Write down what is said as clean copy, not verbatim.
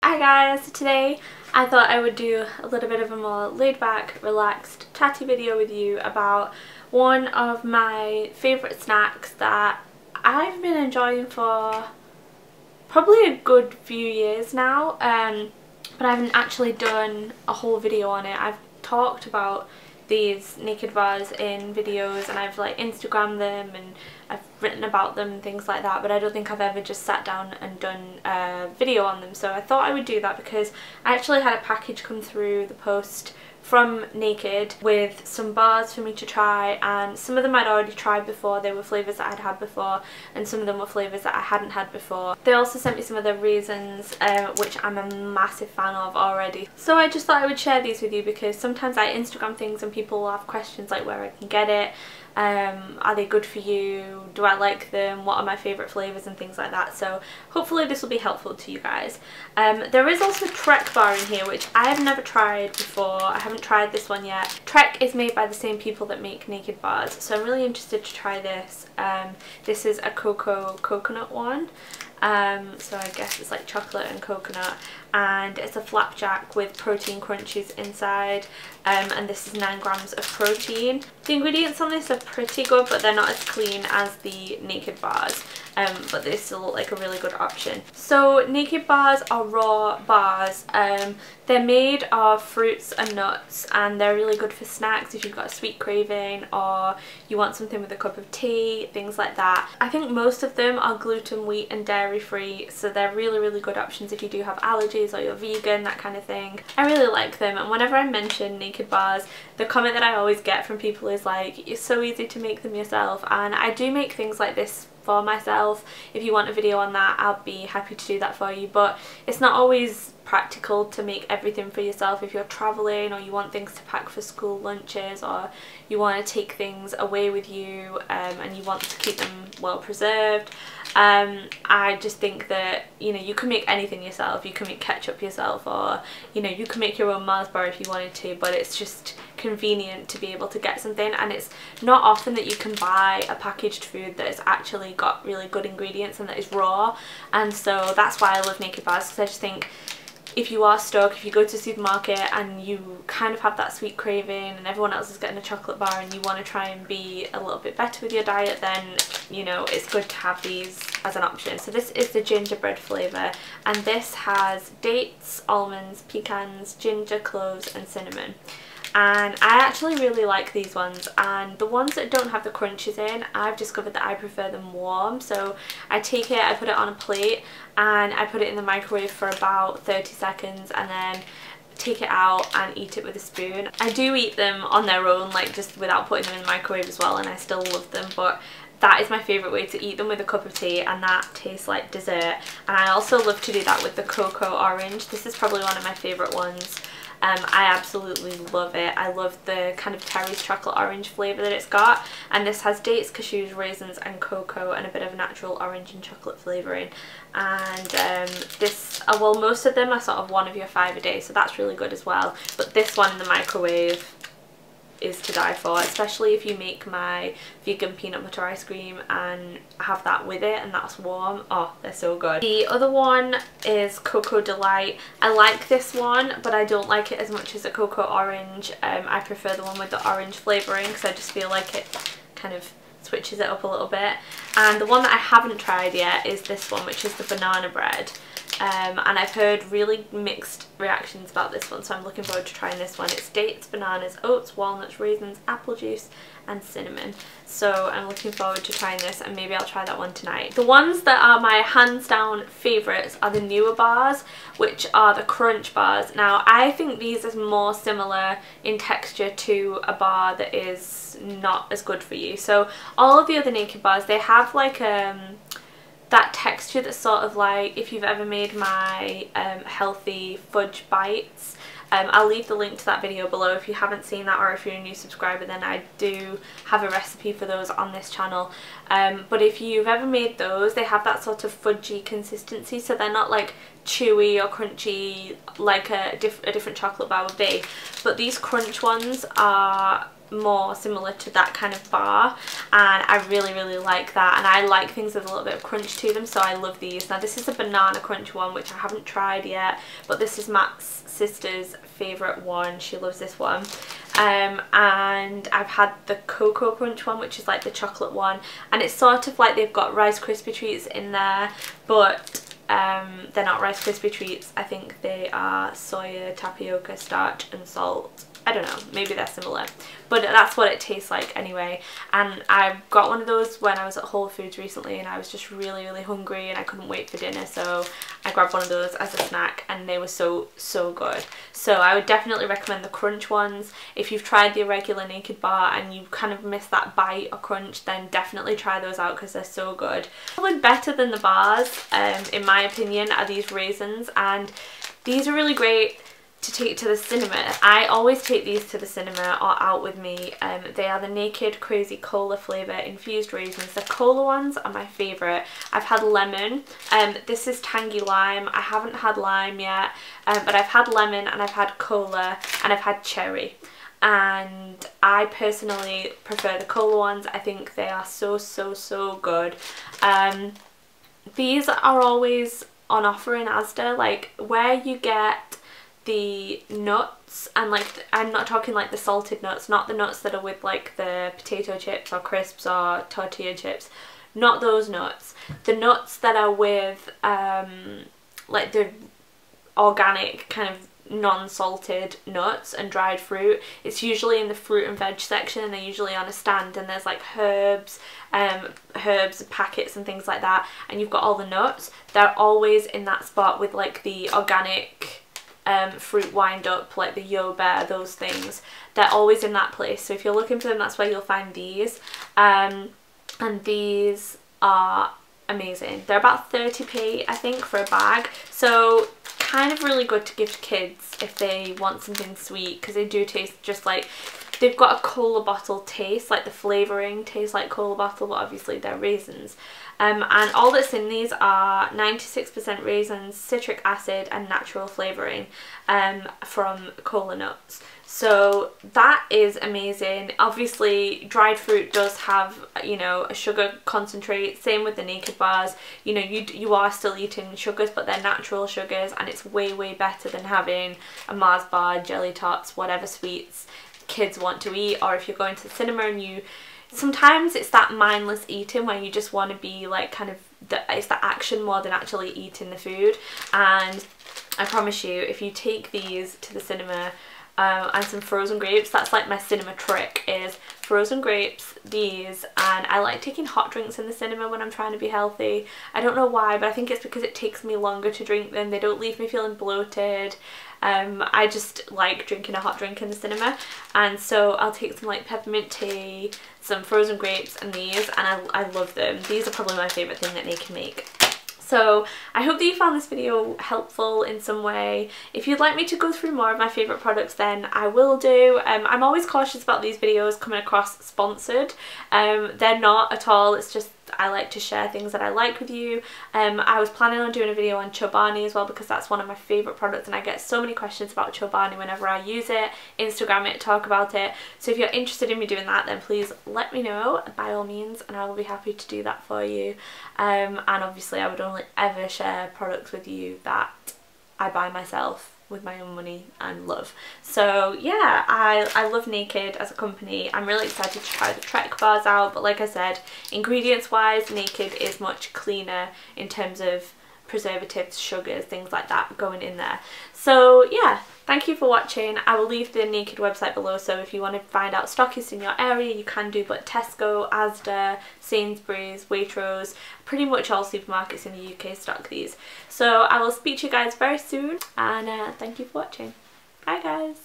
Hi guys, today I thought I would do a little bit of a more laid back, relaxed, chatty video with you about one of my favourite snacks that I've been enjoying for probably a good few years now, but I haven't actually done a whole video on it. I've talked about these naked bars in videos and I've like Instagrammed them and I've written about them and things like that, but I don't think I've ever just sat down and done a video on them. So I thought I would do that because I actually had a package come through the post from Naked with some bars for me to try, and some of them I'd already tried before. They were flavours that I'd had before and some of them were flavours that I hadn't had before. They also sent me some of the raisins, which I'm a massive fan of already. So I just thought I would share these with you because sometimes I Instagram things and people will have questions like where I can get it. Are they good for you? Do I like them? What are my favourite flavours and things like that? So hopefully this will be helpful to you guys. There is also Trek bar in here, which I have never tried before. I haven't tried this one yet. Trek is made by the same people that make Naked bars, so I'm really interested to try this. This is a coconut one. So I guess it's like chocolate and coconut, and it's a flapjack with protein crunches inside, and this is 9 grams of protein. The ingredients on this are pretty good, but they're not as clean as the Naked bars, but they still look like a really good option. So Naked bars are raw bars. They're made of fruits and nuts, and they're really good for snacks if you've got a sweet craving or you want something with a cup of tea, things like that. I think most of them are gluten, wheat and dairy free, so they're really good options if you do have allergies or you're vegan, that kind of thing. I really like them, and whenever I mention Naked bars, the comment that I always get from people is like, it's so easy to make them yourself, and I do make things like this for myself. If you want a video on that, I'll be happy to do that for you, but it's not always practical to make everything for yourself if you're traveling or you want things to pack for school lunches or you want to take things away with you, and you want to keep them well preserved. I just think that, you know, you can make anything yourself. You can make ketchup yourself, or, you know, you can make your own Mars bar if you wanted to, but it's just convenient to be able to get something, and it's not often that you can buy a packaged food that has actually got really good ingredients and that is raw. And so that's why I love Naked bars, because I just think if you are stuck, if you go to a supermarket and you kind of have that sweet craving and everyone else is getting a chocolate bar and you want to try and be a little bit better with your diet, then, you know, it's good to have these as an option. So this is the gingerbread flavour, and this has dates, almonds, pecans, ginger, cloves and cinnamon. And I actually really like these ones, and the ones that don't have the crunches in, I've discovered that I prefer them warm. So I take it, I put it on a plate and I put it in the microwave for about 30 seconds and then take it out and eat it with a spoon. I do eat them on their own, like just without putting them in the microwave as well, and I still love them, but that is my favourite way to eat them, with a cup of tea, and that tastes like dessert. And I also love to do that with the cocoa orange. This is probably one of my favourite ones. I absolutely love it. I love the kind of Terry's chocolate orange flavour that it's got, and this has dates, cashews, raisins and cocoa and a bit of natural orange and chocolate flavouring. And this, well, most of them are sort of 1 of your 5 a day, so that's really good as well. But this one in the microwave is to die for, especially if you make my vegan peanut butter ice cream and have that with it and that's warm. Oh, they're so good. The other one is Cocoa Delight. I like this one, but I don't like it as much as the cocoa orange. I prefer the one with the orange flavouring because I just feel like it kind of switches it up a little bit. And the one that I haven't tried yet is this one, which is the banana bread. And I've heard really mixed reactions about this one, so I'm looking forward to trying this one. It's dates, bananas, oats, walnuts, raisins, apple juice and cinnamon. So I'm looking forward to trying this, and maybe I'll try that one tonight. The ones that are my hands down favourites are the newer bars, which are the crunch bars. Now I think these are more similar in texture to a bar that is not as good for you. So all of the other Naked bars, they have like that texture that's sort of like, if you've ever made my healthy fudge bites, I'll leave the link to that video below if you haven't seen that, or if you're a new subscriber, then I do have a recipe for those on this channel. But if you've ever made those, they have that sort of fudgy consistency, so they're not like chewy or crunchy like a different chocolate bar would be. But these crunch ones are more similar to that kind of bar, and I really like that, and I like things with a little bit of crunch to them, so I love these. Now this is a banana crunch one, which I haven't tried yet, but this is Matt's sister's favourite one. She loves this one. And I've had the cocoa crunch one, which is like the chocolate one, and it's sort of like they've got Rice Krispie treats in there, but they're not Rice Krispie treats. I think they are soya, tapioca, starch and salt. I don't know, maybe they're similar, but that's what it tastes like anyway. And I got one of those when I was at Whole Foods recently, and I was just really hungry and I couldn't wait for dinner, so I grabbed one of those as a snack, and they were so good. So I would definitely recommend the crunch ones. If you've tried the regular Naked bar and you kind of miss that bite or crunch, then definitely try those out because they're so good. Probably better than the bars, in my opinion, are these raisins, and these are really great to take to the cinema. I always take these to the cinema or out with me. They are the Naked Crazy Cola flavour infused raisins. The cola ones are my favourite. I've had lemon, this is tangy lime. I haven't had lime yet, but I've had lemon and I've had cola and I've had cherry, and I personally prefer the cola ones. I think they are so good. These are always on offer in Asda, like where you get the nuts, and like I'm not talking like the salted nuts, not the nuts that are with like the potato chips or crisps or tortilla chips, not those nuts. The nuts that are with like the organic kind of non-salted nuts and dried fruit. It's usually in the fruit and veg section, and they're usually on a stand, and there's like herbs and packets and things like that, and you've got all the nuts. They're always in that spot with like the organic fruit wind up, like the yoba, those things. They're always in that place, so if you're looking for them, that's where you'll find these. And these are amazing. They're about 30p I think for a bag, so kind of really good to give to kids if they want something sweet, because they do taste just like, they've got a cola bottle taste, like the flavouring tastes like cola bottle, but obviously they're raisins. And all that's in these are 96% raisins, citric acid and natural flavouring from cola nuts. So that is amazing. Obviously dried fruit does have, you know, a sugar concentrate, same with the Naked bars. You know, you are still eating sugars, but they're natural sugars, and it's way better than having a Mars bar, jelly tots, whatever sweets kids want to eat. Or if you're going to the cinema and you, sometimes it's that mindless eating where you just want to be like kind of, it's the action more than actually eating the food. And I promise you, if you take these to the cinema and some frozen grapes, that's like my cinema trick, is frozen grapes, these, and I like taking hot drinks in the cinema when I'm trying to be healthy. I don't know why, but I think it's because it takes me longer to drink them. They don't leave me feeling bloated. I just like drinking a hot drink in the cinema, and so I'll take some like peppermint tea, some frozen grapes and these, and I love them. These are probably my favourite thing that they can make. So I hope that you found this video helpful in some way. If you'd like me to go through more of my favourite products, then I will do. I'm always cautious about these videos coming across sponsored. They're not at all, it's just I like to share things that I like with you. I was planning on doing a video on Chobani as well, because that's one of my favourite products, and I get so many questions about Chobani whenever I use it, Instagram it, talk about it. So if you're interested in me doing that, then please let me know by all means, and I will be happy to do that for you. And obviously I would only ever share products with you that I buy myself with my own money and love. So yeah, I love Naked as a company. I'm really excited to try the Trek bars out, but like I said, ingredients wise, Naked is much cleaner in terms of preservatives, sugars, things like that going in there. So yeah, thank you for watching. I will leave the Naked website below, so if you want to find out stockists in your area, you can do, but Tesco, Asda, Sainsbury's, Waitrose, pretty much all supermarkets in the UK stock these. So I will speak to you guys very soon, and thank you for watching. Bye guys.